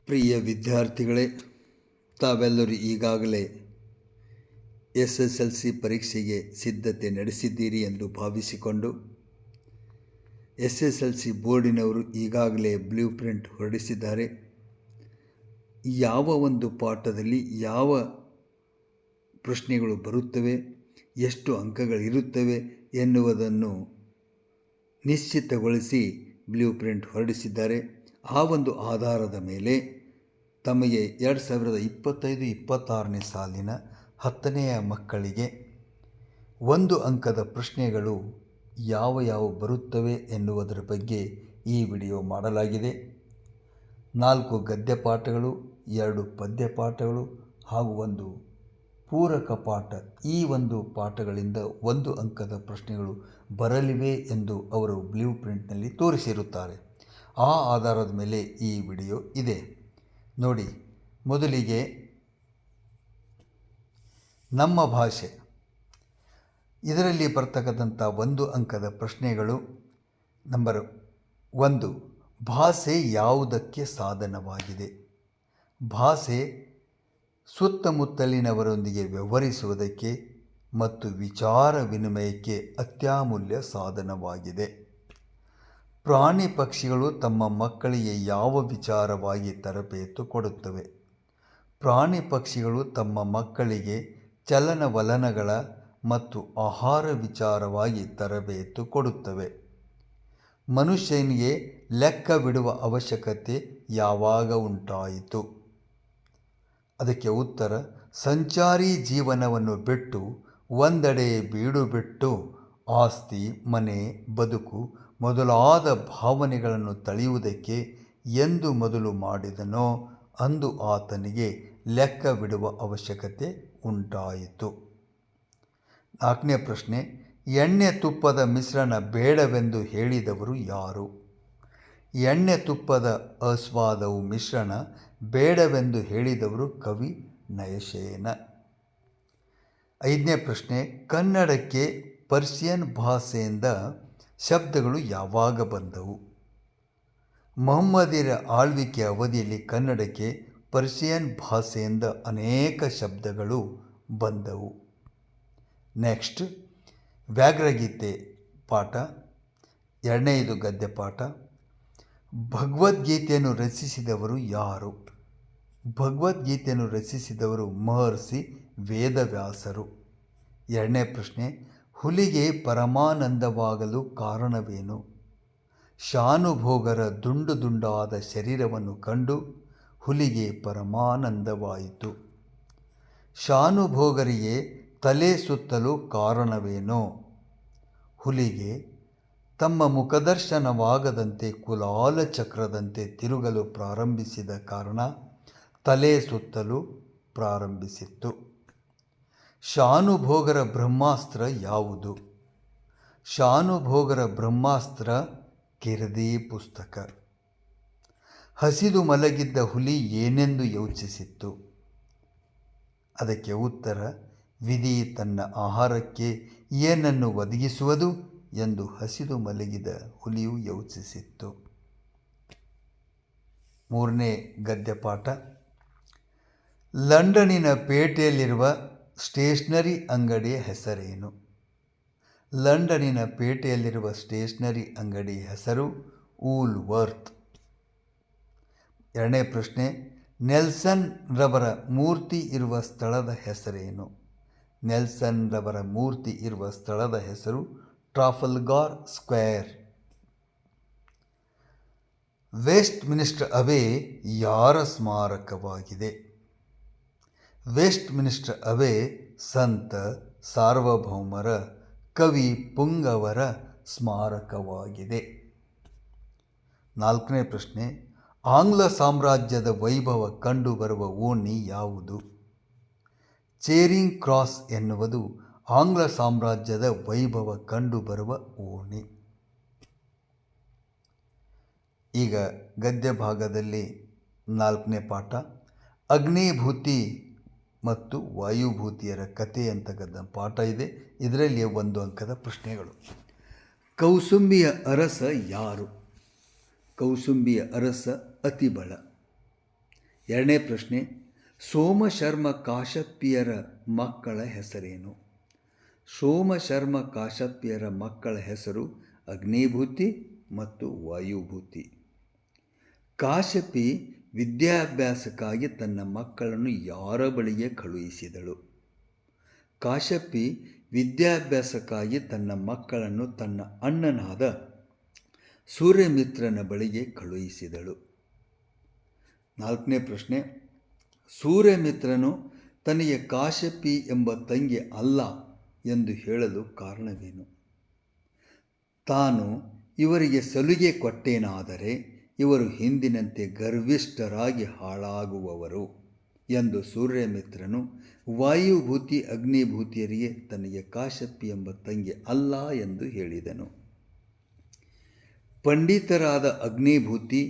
ಪ್ರಿಯ ವಿದ್ಯಾರ್ಥಿಗಳೇ, ತಾವೆಲ್ಲರೂ ಈಗಾಗಲೇ SSLC ಪರೀಕ್ಷೆಗೆ ಸಿದ್ಧತೆ ನಡೆಸಿದ್ದೀರಿ ಎಂದು ಭಾವಿಸಿಕೊಂಡು SSLC ಬೋರ್ಡಿನವರು ಈಗಾಗಲೇ ಬ್ಲೂ ಪ್ರಿಂಟ್ ಹೊರಡಿಸಿದ್ದಾರೆ. ಯಾವ ಒಂದು ಪಾಠದಲ್ಲಿ ಯಾವ ಪ್ರಶ್ನೆಗಳು ಬರುತ್ತವೆ, ಎಷ್ಟು ಅಂಕಗಳಿರುತ್ತವೆ ಎನ್ನುವುದನ್ನು ನಿಶ್ಚಿತಗೊಳಿಸಿ ಬ್ಲೂ ಪ್ರಿಂಟ್ ಹೊರಡಿಸಿದ್ದಾರೆ. ಆ ಒಂದು ಆಧಾರದ ಮೇಲೆ ತಮಗೆ 2025-26ನೇ ಸಾಲಿನ 10ನೆಯ ಮಕ್ಕಳಿಗೆ 1 ಅಂಕದ ಪ್ರಶ್ನೆಗಳು ಯಾವ ಬರುತ್ತವೆ ಎನ್ನುವುದರ ಬಗ್ಗೆ ಈ ವಿಡಿಯೋ ಮಾಡಲಾಗಿದೆ. 4 ಗದ್ಯ ಪಾಠಗಳು, 2 ಪದ್ಯ ಪಾಠಗಳು ಹಾಗೂ 1 ಪೂರಕ ಪಾಠ. ಈ ಒಂದು ಪಾಠಗಳಿಂದ 1 ಅಂಕದ ಪ್ರಶ್ನೆಗಳು ಬರಲಿವೆ ಎಂದು ಅವರು ಬ್ಲೂ ಪ್ರಿಂಟ್ನಲ್ಲಿ ತೋರಿಸಿರುತ್ತಾರೆ. ಆ ಆಧಾರದ ಮೇಲೆ ಈ ವಿಡಿಯೋ ಇದೆ ನೋಡಿ. ಮೊದಲಿಗೆ ನಮ್ಮ ಭಾಷೆ, ಇದರಲ್ಲಿ ಬರ್ತಕ್ಕಂಥ 1 ಅಂಕದ ಪ್ರಶ್ನೆಗಳು. ನಂಬರ್ 1, ಭಾಷೆ ಯಾವುದಕ್ಕೆ ಸಾಧನವಾಗಿದೆ? ಭಾಷೆ ಸುತ್ತಮುತ್ತಲಿನವರೊಂದಿಗೆ ವ್ಯವಹರಿಸುವುದಕ್ಕೆ ಮತ್ತು ವಿಚಾರ ವಿನಿಮಯಕ್ಕೆ ಅತ್ಯಮೂಲ್ಯ ಸಾಧನವಾಗಿದೆ. ಪ್ರಾಣಿ ಪಕ್ಷಿಗಳು ತಮ್ಮ ಮಕ್ಕಳಿಗೆ ಯಾವ ವಿಚಾರವಾಗಿ ತರಬೇತು ಕೊಡುತ್ತವೆ? ಪ್ರಾಣಿ ಪಕ್ಷಿಗಳು ತಮ್ಮ ಮಕ್ಕಳಿಗೆ ಚಲನವಲನಗಳ ಮತ್ತು ಆಹಾರ ವಿಚಾರವಾಗಿ ತರಬೇತು ಕೊಡುತ್ತವೆ. ಮನುಷ್ಯನಿಗೆ ಲೆಕ್ಕವಿಡುವ ಅವಶ್ಯಕತೆ ಯಾವಾಗ ಉಂಟಾಯಿತು? ಅದಕ್ಕೆ ಉತ್ತರ, ಸಂಚಾರಿ ಜೀವನವನ್ನು ಬಿಟ್ಟು ಒಂದೆಡೆ ಬೀಡು ಬಿಟ್ಟು ಆಸ್ತಿ, ಮನೆ, ಬದುಕು ಮೊದಲಾದ ಭಾವನೆಗಳನ್ನು ತಳೆಯುವುದಕ್ಕೆ ಎಂದು ಮೊದಲು ಮಾಡಿದನೋ ಅಂದು ಆತನಿಗೆ ಲೆಕ್ಕವಿಡುವ ಅವಶ್ಯಕತೆ ಉಂಟಾಯಿತು. 4ನೇ ಪ್ರಶ್ನೆ, ಎಣ್ಣೆ ತುಪ್ಪದ ಮಿಶ್ರಣ ಬೇಡವೆಂದು ಹೇಳಿದವರು ಯಾರು? ಎಣ್ಣೆ ತುಪ್ಪದ ಆಸ್ವಾದವು ಮಿಶ್ರಣ ಬೇಡವೆಂದು ಹೇಳಿದವರು ಕವಿ ನಯಸೇನ. 5ನೇ ಪ್ರಶ್ನೆ, ಕನ್ನಡಕ್ಕೆ ಪರ್ಷಿಯನ್ ಭಾಷೆಯಿಂದ ಶಬ್ದಗಳು ಯಾವಾಗ ಬಂದವು? ಮೊಹಮ್ಮದರ ಆಳ್ವಿಕೆಯ ಅವಧಿಯಲ್ಲಿ ಕನ್ನಡಕ್ಕೆ ಪರ್ಷಿಯನ್ ಭಾಷೆಯಿಂದ ಅನೇಕ ಶಬ್ದಗಳು ಬಂದವು. ನೆಕ್ಸ್ಟ್, ವ್ಯಾಘ್ರಗೀತೆ ಪಾಠ, 2ನೇದು ಗದ್ಯ ಪಾಠ. ಭಗವದ್ಗೀತೆಯನ್ನು ರಚಿಸಿದವರು ಯಾರು? ಭಗವದ್ಗೀತೆಯನ್ನು ರಚಿಸಿದವರು ಮಹರ್ಷಿ ವೇದವ್ಯಾಸರು. 2ನೇ ಪ್ರಶ್ನೆ, ಹುಲಿಗೆ ಪರಮಾನಂದವಾಗಲು ಕಾರಣವೇನು? ಶಾನುಭೋಗರ ದುಂಡು ದುಂಡಾದ ಶರೀರವನ್ನು ಕಂಡು ಹುಲಿಗೆ ಪರಮಾನಂದವಾಯಿತು. ಶಾನುಭೋಗರಿಗೆ ತಲೆ ಸುತ್ತಲು ಕಾರಣವೇನು? ಹುಲಿಗೆ ತಮ್ಮ ಮುಖದರ್ಶನವಾಗದಂತೆ ಕುಲಾಲ ಚಕ್ರದಂತೆ ತಿರುಗಲು ಪ್ರಾರಂಭಿಸಿದ ಕಾರಣ ತಲೆ ಸುತ್ತಲು ಪ್ರಾರಂಭಿಸಿತ್ತು. ಶಾನುಭೋಗರ ಬ್ರಹ್ಮಾಸ್ತ್ರ ಯಾವುದು? ಶಾನುಭೋಗರ ಬ್ರಹ್ಮಾಸ್ತ್ರ ಕಿರದಿ ಪುಸ್ತಕ. ಹಸಿದು ಮಲಗಿದ್ದ ಹುಲಿ ಏನೆಂದು ಯೋಚಿಸಿತ್ತು? ಅದಕ್ಕೆ ಉತ್ತರ, ವಿಧಿ ತನ್ನ ಆಹಾರಕ್ಕೆ ಏನನ್ನು ಒದಗಿಸುವುದು ಎಂದು ಹಸಿದು ಮಲಗಿದ ಹುಲಿಯು ಯೋಚಿಸಿತ್ತು. 3ನೇ ಗದ್ಯ ಪಾಠ. ಲಂಡನ್ನಿನ ಪೇಟೆಯಲ್ಲಿರುವ ಸ್ಟೇಷನರಿ ಅಂಗಡಿಯ ಹೆಸರೇನು? ಲಂಡನ್ನಿನ ಪೇಟೆಯಲ್ಲಿರುವ ಸ್ಟೇಷನರಿ ಅಂಗಡಿ ಹೆಸರು ವೂಲ್ವರ್ತ್. 2ನೇ ಪ್ರಶ್ನೆ, ನೆಲ್ಸನ್ ರವರ ಮೂರ್ತಿ ಇರುವ ಸ್ಥಳದ ಹೆಸರೇನು? ನೆಲ್ಸನ್ ರವರ ಮೂರ್ತಿ ಇರುವ ಸ್ಥಳದ ಹೆಸರು ಟ್ರಾಫಲ್ಗಾರ್ ಸ್ಕ್ವೇರ್. ವೆಸ್ಟ್ ಮಿನಿಸ್ಟರ್ ಅಬೆ ಯಾರ ಸ್ಮಾರಕವಾಗಿದೆ? ವೆಸ್ಟ್ ಮಿನಿಸ್ಟರ್ ಅಬೆ ಸಂತ ಸಾರ್ವಭೌಮರ ಕವಿ ಪುಂಗವರ ಸ್ಮಾರಕವಾಗಿದೆ. 4ನೇ ಪ್ರಶ್ನೆ, ಆಂಗ್ಲ ಸಾಮ್ರಾಜ್ಯದ ವೈಭವ ಕಂಡುಬರುವ ಓಣಿ ಯಾವುದು? ಚೇರಿಂಗ್ ಕ್ರಾಸ್ ಎನ್ನುವುದು ಆಂಗ್ಲ ಸಾಮ್ರಾಜ್ಯದ ವೈಭವ ಕಂಡುಬರುವ ಓಣಿ. ಈಗ ಗದ್ಯ ಭಾಗದಲ್ಲಿ 4ನೇ ಪಾಠ, ಅಗ್ನಿಭೂತಿ ಮತ್ತು ವಾಯುಭೂತಿಯರ ಕಥೆ ಅಂತಕ್ಕಂಥ ಪಾಠ ಇದೆ. ಇದರಲ್ಲಿ 1 ಅಂಕದ ಪ್ರಶ್ನೆಗಳು. ಕೌಸುಂಬಿಯ ಅರಸ ಯಾರು? ಕೌಸುಂಬಿಯ ಅರಸ ಅತಿಬಳ. ಎರಡನೇ ಪ್ರಶ್ನೆ, ಸೋಮಶರ್ಮ ಕಾಶ್ಯಪಿಯರ ಮಕ್ಕಳ ಹೆಸರೇನು? ಸೋಮಶರ್ಮ ಕಾಶ್ಯಪಿಯರ ಮಕ್ಕಳ ಹೆಸರು ಅಗ್ನಿಭೂತಿ ಮತ್ತು ವಾಯುಭೂತಿ. ಕಾಶ್ಯಪಿ ವಿದ್ಯಾಭ್ಯಾಸಕ್ಕಾಗಿ ತನ್ನ ಮಕ್ಕಳನ್ನು ಯಾರ ಬಳಿಗೆ ಕಳುಹಿಸಿದಳು? ಕಾಶ್ಯಪಿ ವಿದ್ಯಾಭ್ಯಾಸಕ್ಕಾಗಿ ತನ್ನ ಮಕ್ಕಳನ್ನು ತನ್ನ ಅಣ್ಣನಾದ ಸೂರ್ಯಮಿತ್ರನ ಬಳಿಗೆ ಕಳುಹಿಸಿದಳು. ನಾಲ್ಕನೇ ಪ್ರಶ್ನೆ, ಸೂರ್ಯಮಿತ್ರನು ತನಗೆ ಕಾಶ್ಯಪಿ ಎಂಬ ತಂಗಿ ಅಲ್ಲ ಎಂದು ಹೇಳಲು ಕಾರಣವೇನು? ತಾನು ಇವರಿಗೆ ಸಲುಗೆ ಕೊಟ್ಟೇನಾದರೆ ಇವರು ಹಿಂದಿನಂತೆ ಗರ್ವಿಷ್ಠರಾಗಿ ಹಾಳಾಗುವವರು ಎಂದು ಸೂರ್ಯಮಿತ್ರನು ವಾಯುಭೂತಿ ಅಗ್ನಿಭೂತಿಯರಿಗೆ ತನಗೆ ಕಾಶ್ಯಪಿ ಎಂಬ ತಂಗಿ ಅಲ್ಲ ಎಂದು ಹೇಳಿದನು. ಪಂಡಿತರಾದ ಅಗ್ನಿಭೂತಿ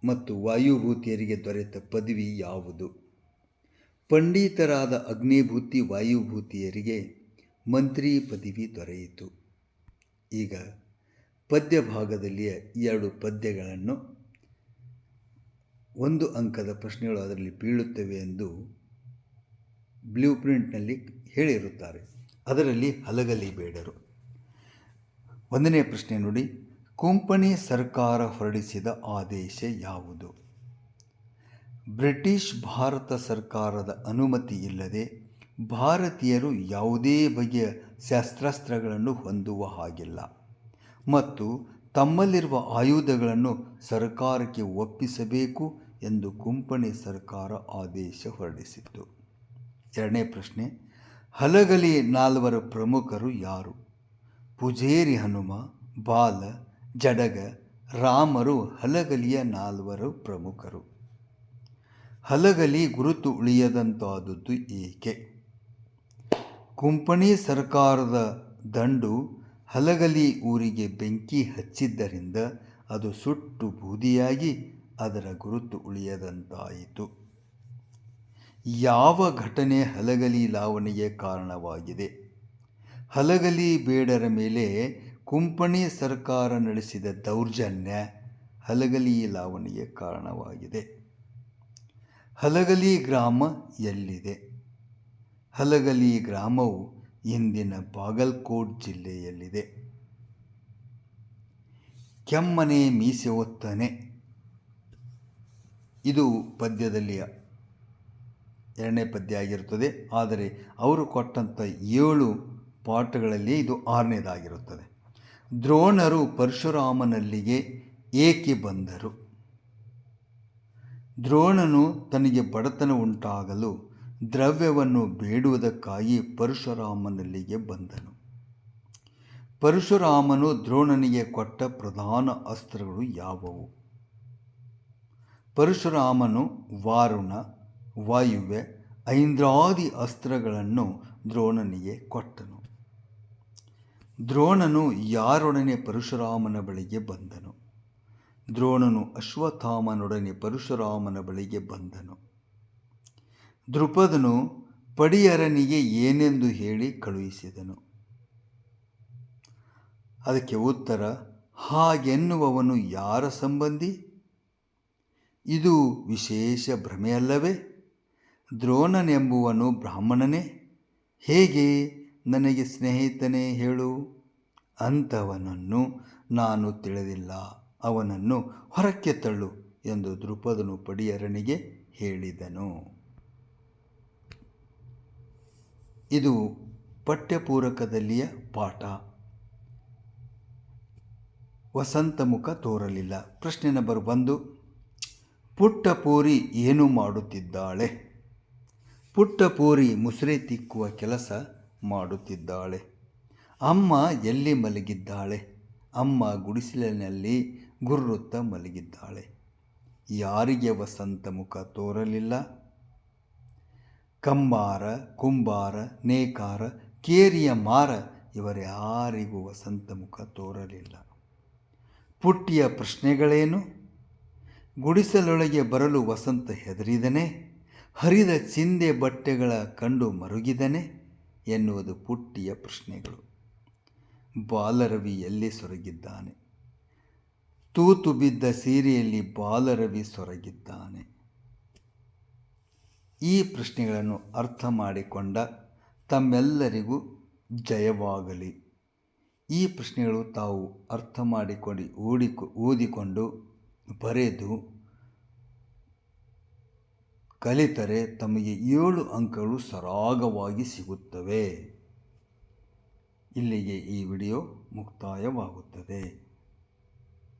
ಮತ್ತು ವಾಯುಭೂತಿಯರಿಗೆ ದೊರೆತ ಪದವಿ ಯಾವುದು? ಪಂಡಿತರಾದ ಅಗ್ನಿಭೂತಿ ವಾಯುಭೂತಿಯರಿಗೆ ಮಂತ್ರಿ ಪದವಿ ದೊರೆಯಿತು. ಈಗ ಪದ್ಯ ಭಾಗದಲ್ಲಿಯ 2 ಪದ್ಯಗಳನ್ನು 1 ಅಂಕದ ಪ್ರಶ್ನೆಗಳು ಅದರಲ್ಲಿ ಬೀಳುತ್ತವೆ ಎಂದು ಬ್ಲೂ ಪ್ರಿಂಟ್ನಲ್ಲಿ ಹೇಳಿರುತ್ತಾರೆ. ಅದರಲ್ಲಿ ಹಲಗಲಿ ಬೇಡರು. 1ನೇ ಪ್ರಶ್ನೆ ನೋಡಿ, ಕೊಂಕಣಿ ಸರ್ಕಾರ ಹೊರಡಿಸಿದ ಆದೇಶ ಯಾವುದು? ಬ್ರಿಟಿಷ್ ಭಾರತ ಸರ್ಕಾರದ ಅನುಮತಿ ಇಲ್ಲದೆ ಭಾರತೀಯರು ಯಾವುದೇ ಬಗೆಯ ಶಸ್ತ್ರಾಸ್ತ್ರಗಳನ್ನು ಹೊಂದುವ ಹಾಗಿಲ್ಲ ಮತ್ತು ತಮ್ಮಲ್ಲಿರುವ ಆಯುಧಗಳನ್ನು ಸರ್ಕಾರಕ್ಕೆ ಒಪ್ಪಿಸಬೇಕು ಎಂದು ಕೊಂಕಣಿ ಸರ್ಕಾರ ಆದೇಶ ಹೊರಡಿಸಿತು. 2ನೇ ಪ್ರಶ್ನೆ, ಹಲಗಲಿ 4 ಪ್ರಮುಖರು ಯಾರು? ಪೂಜೇರಿ ಹನುಮ, ಬಾಲ, ಜಡಗ, ರಾಮರು ಹಲಗಲಿಯ 4 ಪ್ರಮುಖರು. ಹಲಗಲಿ ಗುರುತು ಉಳಿಯದಂತಾದದ್ದು ಏಕೆ? ಕೊಂಕಣಿ ಸರ್ಕಾರದ ದಂಡು ಹಲಗಲಿ ಊರಿಗೆ ಬೆಂಕಿ ಹಚ್ಚಿದ್ದರಿಂದ ಅದು ಸುಟ್ಟು ಬೂದಿಯಾಗಿ ಅದರ ಗುರುತು ಉಳಿಯದಂತಾಯಿತು. ಯಾವ ಘಟನೆ ಹಲಗಲಿ ಲಾವಣಿಗೆ ಕಾರಣವಾಗಿದೆ? ಹಲಗಲಿ ಬೇಡರ ಮೇಲೆ ಕೊಂಕಣಿ ಸರ್ಕಾರ ನಡೆಸಿದ ದೌರ್ಜನ್ಯ ಹಲಗಲಿ ಲಾವಣಿಗೆ ಕಾರಣವಾಗಿದೆ. ಹಲಗಲಿ ಗ್ರಾಮ ಎಲ್ಲಿದೆ? ಹಲಗಲಿ ಗ್ರಾಮವು ಇಂದಿನ ಬಾಗಲಕೋಟ್ ಜಿಲ್ಲೆಯಲ್ಲಿದೆ. ಕೆಮ್ಮನೆ ಮೀಸೆ ಒತ್ತನೆ, ಇದು ಪದ್ಯದಲ್ಲಿಯ 2ನೇ ಪದ್ಯ ಆಗಿರುತ್ತದೆ. ಆದರೆ ಅವರು ಕೊಟ್ಟಂಥ 7 ಪಾಠಗಳಲ್ಲಿ ಇದು 6ನೇದಾಗಿರುತ್ತದೆ. ದ್ರೋಣರು ಪರಶುರಾಮನಲ್ಲಿಗೆ ಏಕೆ ಬಂದರು? ದ್ರೋಣನು ತನಗೆ ಬಡತನ ಉಂಟಾಗಲು ದ್ರವ್ಯವನ್ನು ಬೇಡುವುದಕ್ಕಾಗಿ ಪರಶುರಾಮನಲ್ಲಿಗೆ ಬಂದನು. ಪರಶುರಾಮನು ದ್ರೋಣನಿಗೆ ಕೊಟ್ಟ ಪ್ರಧಾನ ಅಸ್ತ್ರಗಳು ಯಾವುವು? ಪರಶುರಾಮನು ವಾರುಣ, ವಾಯುವ್ಯ, ಐಂದ್ರಾದಿ ಅಸ್ತ್ರಗಳನ್ನು ದ್ರೋಣನಿಗೆ ಕೊಟ್ಟನು. ದ್ರೋಣನು ಯಾರೊಡನೆ ಪರಶುರಾಮನ ಬಳಿಗೆ ಬಂದನು? ದ್ರೋಣನು ಅಶ್ವತ್ಥಾಮನೊಡನೆ ಪರಶುರಾಮನ ಬಳಿಗೆ ಬಂದನು. ದೃಪದನು ಪಡಿಯರನಿಗೆ ಏನೆಂದು ಹೇಳಿ ಕಳುಹಿಸಿದನು? ಅದಕ್ಕೆ ಉತ್ತರ, ಹಾಗೆನ್ನುವವನು ಯಾರ ಸಂಬಂಧಿ? ಇದು ವಿಶೇಷ ಭ್ರಮೆಯಲ್ಲವೇ? ದ್ರೋಣನೆಂಬುವನು ಬ್ರಾಹ್ಮಣನೇ? ಹೇಗೆ ನನಗೆ ಸ್ನೇಹಿತನೇ ಹೇಳು? ಅಂಥವನನ್ನು ನಾನು ತಿಳಿದಿಲ್ಲ, ಅವನನ್ನು ಹೊರಕ್ಕೆ ತಳ್ಳು ಎಂದು ದೃಪದನು ಪಡಿಯರನಿಗೆ ಹೇಳಿದನು. ಇದು ಪಠ್ಯಪೂರಕದಲ್ಲಿಯ ಪಾಠ. ವಸಂತಮುಖ ತೋರಲಿಲ್ಲ. ಪ್ರಶ್ನೆ ನಂಬರ್ 1, ಪುಟ್ಟಪೂರಿ ಏನು ಮಾಡುತ್ತಿದ್ದಾಳೆ? ಪುಟ್ಟಪೂರಿ ಮುಸುರೆ ತಿಕ್ಕುವ ಕೆಲಸ ಮಾಡುತ್ತಿದ್ದಾಳೆ. ಅಮ್ಮ ಎಲ್ಲಿ ಮಲಗಿದ್ದಾಳೆ? ಅಮ್ಮ ಗುಡಿಸಲಿನಲ್ಲಿ ಗುರ್ರುತ್ತ ಮಲಗಿದ್ದಾಳೆ. ಯಾರಿಗೆ ವಸಂತಮುಖ ತೋರಲಿಲ್ಲ? ಕಂಬಾರ, ಕುಂಬಾರ, ನೇಕಾರ, ಕೇರಿಯ ಮಾರ ಇವರ್ಯಾರಿಗೂ ವಸಂತಮುಖ ತೋರಲಿಲ್ಲ. ಪುಟ್ಟಿಯ ಪ್ರಶ್ನೆಗಳೇನು? ಗುಡಿಸಲೊಳಗೆ ಬರಲು ವಸಂತ ಹೆದರಿದನೆ? ಹರಿದ ಚಿಂದೆ ಬಟ್ಟೆಗಳ ಕಂಡು ಮರುಗಿದನೆ ಎನ್ನುವುದು ಪುಟ್ಟಿಯ ಪ್ರಶ್ನೆಗಳು. ಬಾಲರವಿ ಎಲ್ಲಿ ಸೊರಗಿದ್ದಾನೆ? ತೂತು ಬಿದ್ದ ಸೀರೆಯಲ್ಲಿ ಬಾಲರವಿ ಸೊರಗಿದ್ದಾನೆ. ಈ ಪ್ರಶ್ನೆಗಳನ್ನು ಅರ್ಥ ಮಾಡಿಕೊಂಡ ತಮ್ಮೆಲ್ಲರಿಗೂ ಜಯವಾಗಲಿ. ಈ ಪ್ರಶ್ನೆಗಳು ತಾವು ಅರ್ಥ ಮಾಡಿಕೊಂಡು ಓದಿಕೊಂಡು ಬರೆದು ಕಲಿತರೆ ತಮಗೆ 7 ಅಂಕಗಳು ಸರಾಗವಾಗಿ ಸಿಗುತ್ತವೆ. ಇಲ್ಲಿಗೆ ಈ ವಿಡಿಯೋ ಮುಕ್ತಾಯವಾಗುತ್ತದೆ.